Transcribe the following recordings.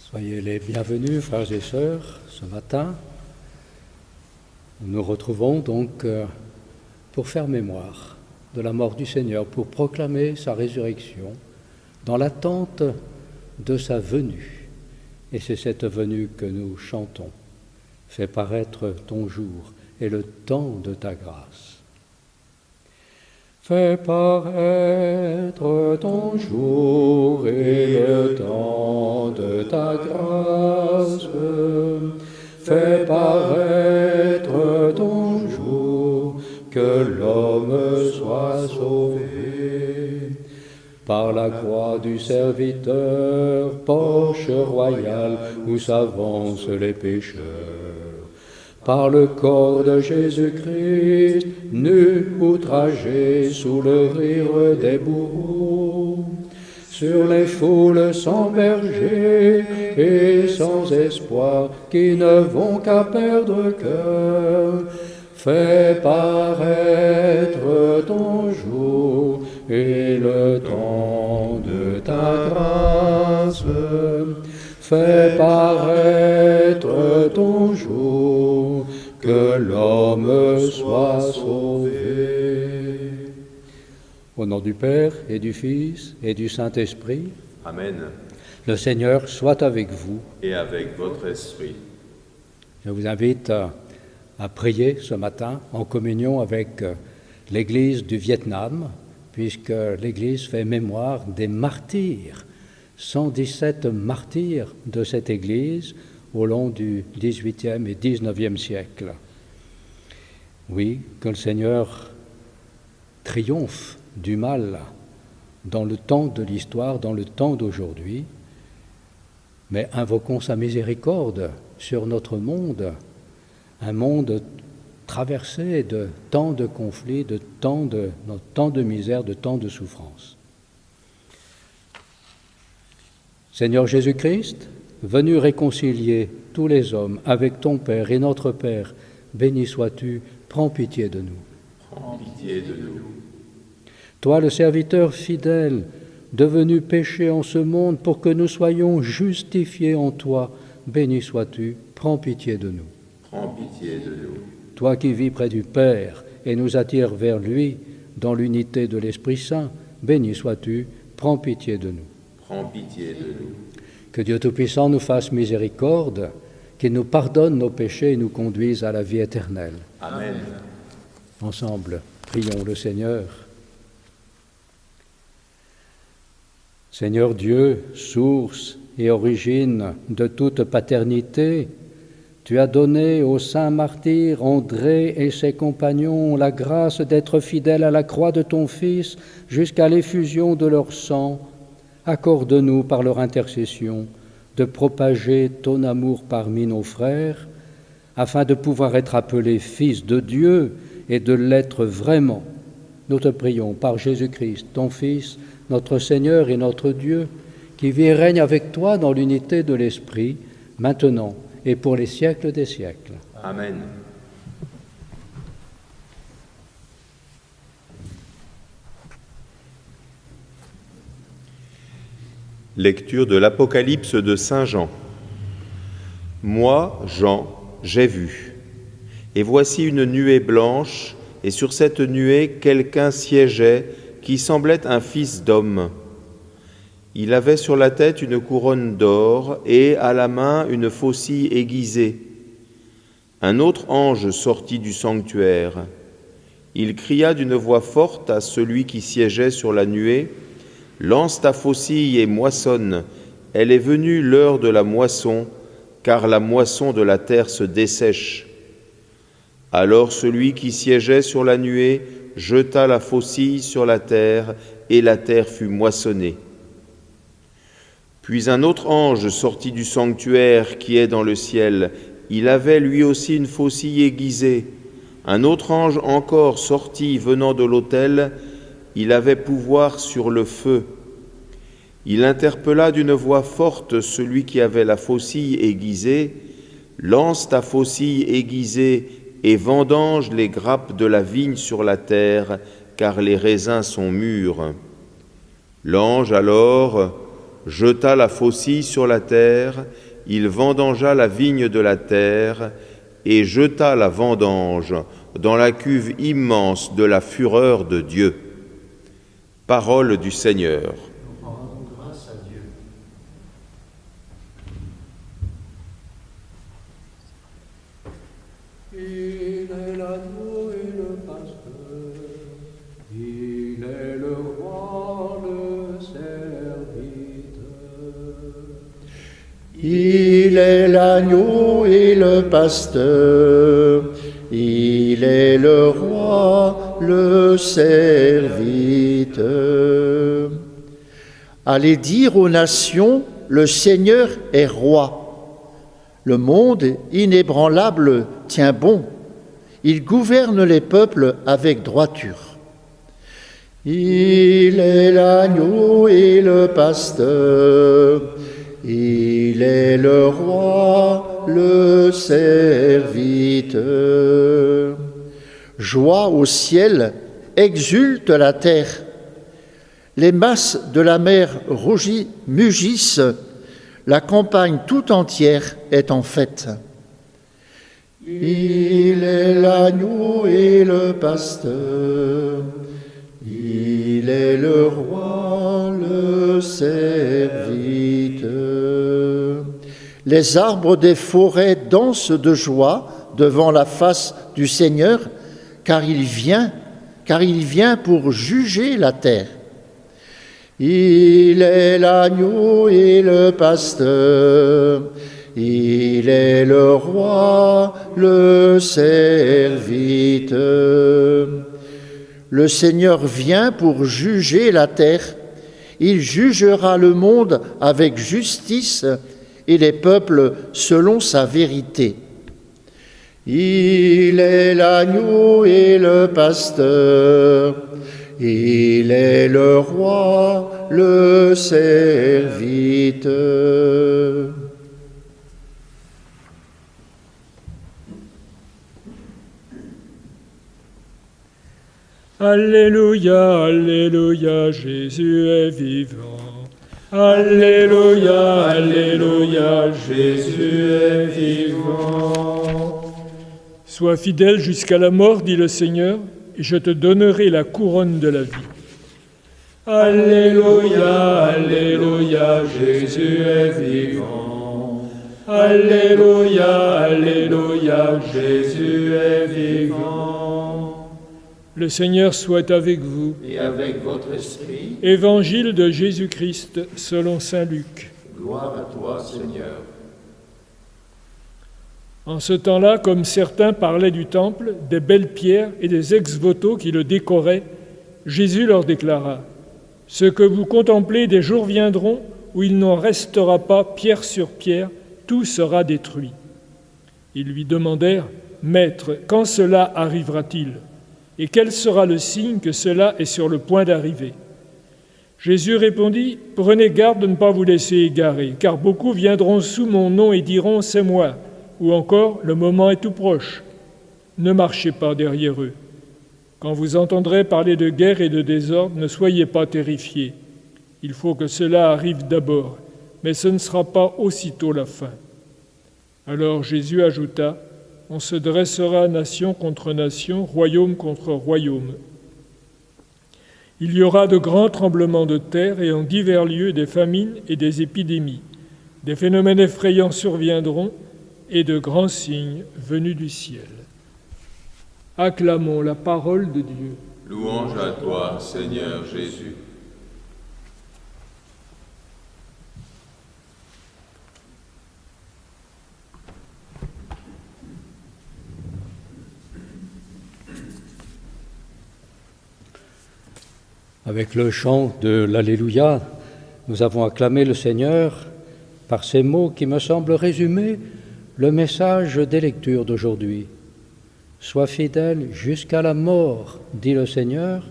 Soyez les bienvenus, frères et sœurs, ce matin. Nous nous retrouvons donc pour faire mémoire de la mort du Seigneur, pour proclamer sa résurrection dans l'attente de sa venue. Et c'est cette venue que nous chantons. Fais paraître ton jour et le temps de ta grâce. Fais paraître ton jour et le temps de ta grâce. Fais paraître ton jour, que l'homme soit sauvé. Par la croix du serviteur, porche royale où s'avancent les pécheurs. Par le corps de Jésus-Christ, nu, outragé sous le rire des bourreaux, sur les foules sans berger et sans espoir, qui ne vont qu'à perdre cœur, fais paraître ton jour et le temps de ta grâce. Fais paraître ton jour, que l'homme soit sauvé. Au nom du Père et du Fils et du Saint-Esprit. Amen. Le Seigneur soit avec vous. Et avec votre esprit. Je vous invite à prier ce matin en communion avec l'Église du Vietnam, puisque l'Église fait mémoire des martyrs. 117 martyrs de cette Église au long du XVIIIe et XIXe siècle. Oui, que le Seigneur triomphe du mal dans le temps de l'histoire, dans le temps d'aujourd'hui, mais invoquons sa miséricorde sur notre monde, un monde traversé de tant de conflits, de tant de misère, de tant de souffrances. Seigneur Jésus-Christ, venu réconcilier tous les hommes avec ton Père et notre Père, béni sois-tu, prends pitié de nous. Prends pitié de nous. Toi, le serviteur fidèle, devenu péché en ce monde pour que nous soyons justifiés en toi, béni sois-tu, prends pitié de nous. Prends pitié de nous. Toi qui vis près du Père et nous attires vers lui dans l'unité de l'Esprit Saint, béni sois-tu, prends pitié de nous. Prends pitié de nous. Que Dieu Tout-Puissant nous fasse miséricorde, qu'il nous pardonne nos péchés et nous conduise à la vie éternelle. Amen. Ensemble, prions le Seigneur. Seigneur Dieu, source et origine de toute paternité, tu as donné aux saints martyrs André et ses compagnons la grâce d'être fidèles à la croix de ton Fils jusqu'à l'effusion de leur sang. Accorde-nous par leur intercession de propager ton amour parmi nos frères, afin de pouvoir être appelés fils de Dieu et de l'être vraiment. Nous te prions par Jésus-Christ, ton Fils, notre Seigneur et notre Dieu, qui vit et règne avec toi dans l'unité de l'Esprit, maintenant et pour les siècles des siècles. Amen. Lecture de l'Apocalypse de Saint Jean. Moi, Jean, j'ai vu, et voici une nuée blanche, et sur cette nuée quelqu'un siégeait qui semblait un fils d'homme. Il avait sur la tête une couronne d'or et à la main une faucille aiguisée. Un autre ange sortit du sanctuaire. Il cria d'une voix forte à celui qui siégeait sur la nuée: lance ta faucille et moissonne, elle est venue l'heure de la moisson, car la moisson de la terre se dessèche. Alors celui qui siégeait sur la nuée jeta la faucille sur la terre, et la terre fut moissonnée. Puis un autre ange sortit du sanctuaire qui est dans le ciel. Il avait lui aussi une faucille aiguisée. Un autre ange encore sortit venant de l'autel. Il avait pouvoir sur le feu. Il interpella d'une voix forte celui qui avait la faucille aiguisée: lance ta faucille aiguisée et vendange les grappes de la vigne sur la terre, car les raisins sont mûrs. L'ange alors jeta la faucille sur la terre, il vendangea la vigne de la terre et jeta la vendange dans la cuve immense de la fureur de Dieu. Parole du Seigneur. Il est l'agneau et le pasteur, il est le roi, le serviteur. Il est l'agneau et le pasteur, il est le roi, le serviteur. Allez dire aux nations, le Seigneur est roi. Le monde inébranlable tient bon, il gouverne les peuples avec droiture. Il est l'agneau et le pasteur, il est le roi, le serviteur. Joie au ciel, exulte la terre. Les masses de la mer mugissent, la campagne tout entière est en fête. Il est l'agneau et le pasteur, il est le roi, le serviteur. Les arbres des forêts dansent de joie devant la face du Seigneur, car il vient pour juger la terre. Il est l'agneau et le pasteur, il est le roi, le serviteur. Le Seigneur vient pour juger la terre, il jugera le monde avec justice et les peuples selon sa vérité. Il est l'agneau et le pasteur, il est le roi, le serviteur. Alléluia, Alléluia, Jésus est vivant. Alléluia, Alléluia, Jésus est vivant. Sois fidèle jusqu'à la mort, dit le Seigneur, et je te donnerai la couronne de la vie. Alléluia, Alléluia, Jésus est vivant. Alléluia, Alléluia, Jésus est vivant. Le Seigneur soit avec vous. Et avec votre esprit. Évangile de Jésus-Christ selon saint Luc. Gloire à toi, Seigneur. En ce temps-là, comme certains parlaient du temple, des belles pierres et des ex-voto qui le décoraient, Jésus leur déclara : « Ce que vous contemplez, des jours viendront où il n'en restera pas pierre sur pierre, tout sera détruit. » Ils lui demandèrent : « Maître, quand cela arrivera-t-il ? Et quel sera le signe que cela est sur le point d'arriver ?» Jésus répondit : « Prenez garde de ne pas vous laisser égarer, car beaucoup viendront sous mon nom et diront : c'est moi, ou encore le moment est tout proche. Ne marchez pas derrière eux. Quand vous entendrez parler de guerre et de désordre, ne soyez pas terrifiés. Il faut que cela arrive d'abord, mais ce ne sera pas aussitôt la fin. » Alors Jésus ajouta : « On se dressera nation contre nation, royaume contre royaume. Il y aura de grands tremblements de terre et en divers lieux des famines et des épidémies. Des phénomènes effrayants surviendront et de grands signes venus du ciel. » Acclamons la parole de Dieu. Louange à toi, Seigneur Jésus. Avec le chant de l'Alléluia, nous avons acclamé le Seigneur par ces mots qui me semblent résumer le message des lectures d'aujourd'hui. « Sois fidèle jusqu'à la mort, dit le Seigneur,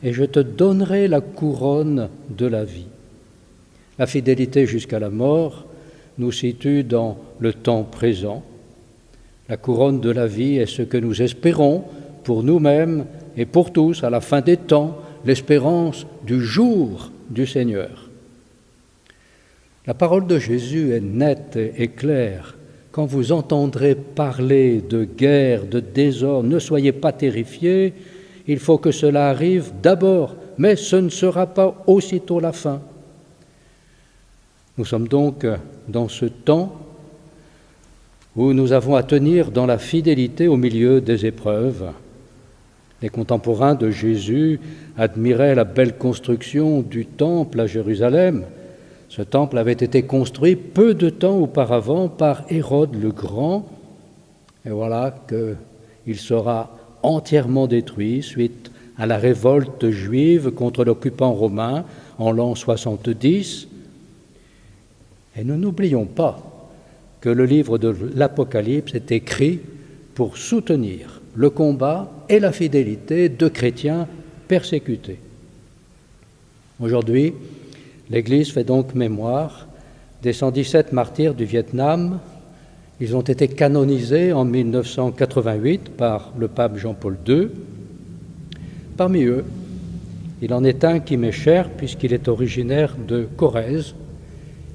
et je te donnerai la couronne de la vie. » La fidélité jusqu'à la mort nous situe dans le temps présent. La couronne de la vie est ce que nous espérons pour nous-mêmes et pour tous à la fin des temps, l'espérance du jour du Seigneur. La parole de Jésus est nette et claire. Quand vous entendrez parler de guerre, de désordre, ne soyez pas terrifiés, il faut que cela arrive d'abord, mais ce ne sera pas aussitôt la fin. Nous sommes donc dans ce temps où nous avons à tenir dans la fidélité au milieu des épreuves. Les contemporains de Jésus admiraient la belle construction du temple à Jérusalem. Ce temple avait été construit peu de temps auparavant par Hérode le Grand, et voilà qu'il sera entièrement détruit suite à la révolte juive contre l'occupant romain en l'an 70. Et nous n'oublions pas que le livre de l'Apocalypse est écrit pour soutenir le combat et la fidélité de chrétiens persécutés. Aujourd'hui, l'Église fait donc mémoire des 117 martyrs du Vietnam. Ils ont été canonisés en 1988 par le pape Jean-Paul II. Parmi eux, il en est un qui m'est cher puisqu'il est originaire de Corrèze.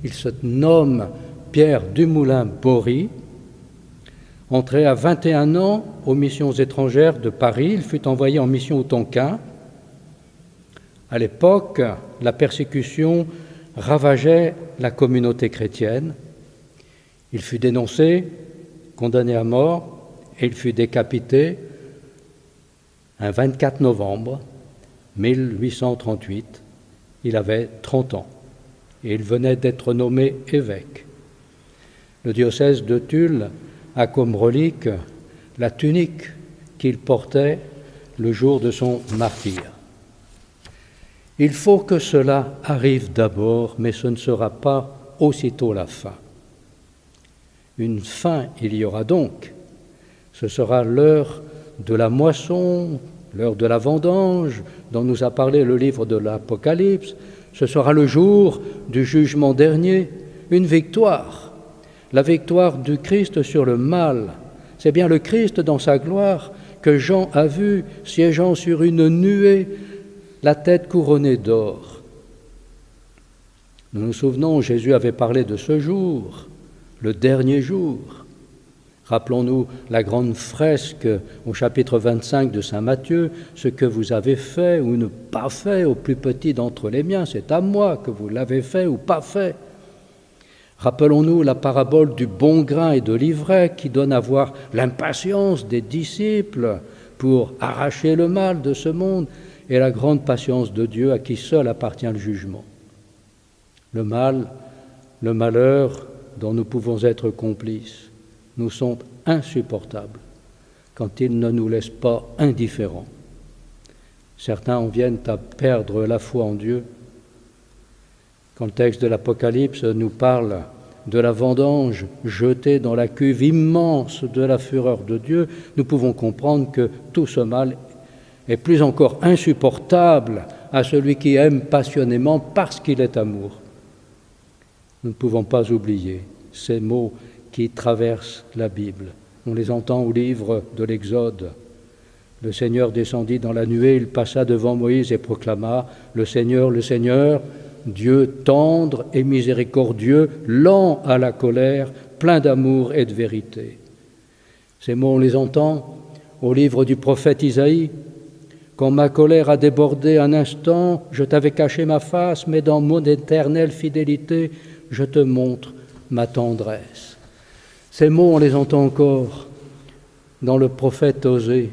Il se nomme Pierre Dumoulin-Bory. Entré à 21 ans aux missions étrangères de Paris, il fut envoyé en mission au Tonkin. À l'époque, la persécution ravageait la communauté chrétienne. Il fut dénoncé, condamné à mort, et il fut décapité un 24 novembre 1838. Il avait 30 ans et il venait d'être nommé évêque. Le diocèse de Tulle a comme relique la tunique qu'il portait le jour de son martyre. Il faut que cela arrive d'abord, mais ce ne sera pas aussitôt la fin. Une fin il y aura donc. Ce sera l'heure de la moisson, l'heure de la vendange, dont nous a parlé le livre de l'Apocalypse. Ce sera le jour du jugement dernier, une victoire. La victoire du Christ sur le mal. C'est bien le Christ dans sa gloire que Jean a vu siégeant sur une nuée, la tête couronnée d'or. Nous nous souvenons, Jésus avait parlé de ce jour, le dernier jour. Rappelons-nous la grande fresque au chapitre 25 de saint Matthieu, « Ce que vous avez fait ou ne pas fait au plus petit d'entre les miens, c'est à moi que vous l'avez fait ou pas fait. » Rappelons-nous la parabole du bon grain et de l'ivraie qui donne à voir l'impatience des disciples pour arracher le mal de ce monde et la grande patience de Dieu à qui seul appartient le jugement. Le mal, le malheur dont nous pouvons être complices, nous sont insupportables quand ils ne nous laissent pas indifférents. Certains en viennent à perdre la foi en Dieu. Quand le texte de l'Apocalypse nous parle de la vendange jetée dans la cuve immense de la fureur de Dieu, nous pouvons comprendre que tout ce mal est plus encore insupportable à celui qui aime passionnément parce qu'il est amour. Nous ne pouvons pas oublier ces mots qui traversent la Bible. On les entend au livre de l'Exode. Le Seigneur descendit dans la nuée, il passa devant Moïse et proclama « Le Seigneur, Dieu tendre et miséricordieux, lent à la colère, plein d'amour et de vérité. » Ces mots, on les entend au livre du prophète Isaïe. « Quand ma colère a débordé un instant, je t'avais caché ma face, mais dans mon éternelle fidélité, je te montre ma tendresse. » Ces mots, on les entend encore dans le prophète Osée.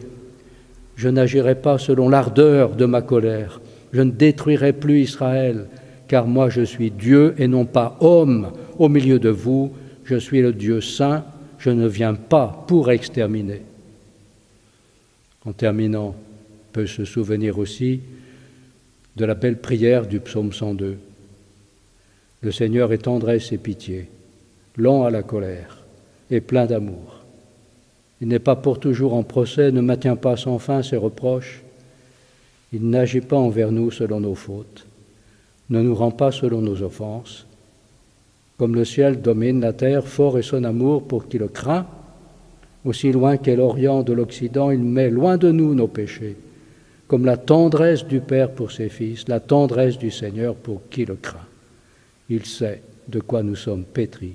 « Je n'agirai pas selon l'ardeur de ma colère, je ne détruirai plus Israël, car moi je suis Dieu et non pas homme au milieu de vous, je suis le Dieu saint, je ne viens pas pour exterminer. » En terminant, on peut se souvenir aussi de la belle prière du psaume 102. « Le Seigneur est tendresse et pitié, lent à la colère et plein d'amour. Il n'est pas pour toujours en procès, ne maintient pas sans fin ses reproches. Il n'agit pas envers nous selon nos fautes, ne nous rend pas selon nos offenses. Comme le ciel domine la terre, fort est son amour pour qui le craint. Aussi loin qu'est l'Orient de l'Occident, il met loin de nous nos péchés. Comme la tendresse du Père pour ses fils, la tendresse du Seigneur pour qui le craint. Il sait de quoi nous sommes pétris.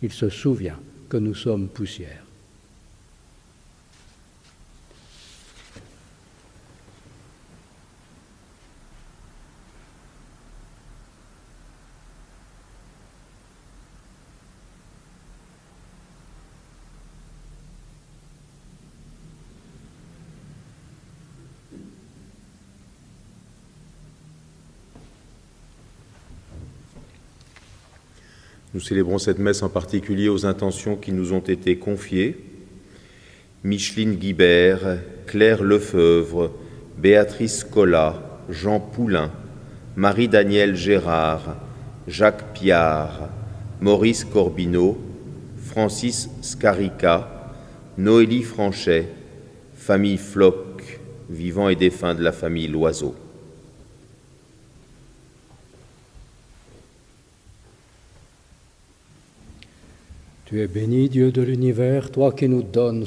Il se souvient que nous sommes poussière. Nous célébrons cette messe en particulier aux intentions qui nous ont été confiées. Micheline Guibert, Claire Lefeuvre, Béatrice Collat, Jean Poulain, Marie-Danielle Gérard, Jacques Piard, Maurice Corbineau, Francis Scarica, Noélie Franchet, famille Floch, vivants et défunts de la famille Loiseau. Tu es béni, Dieu de l'univers, toi qui nous donnes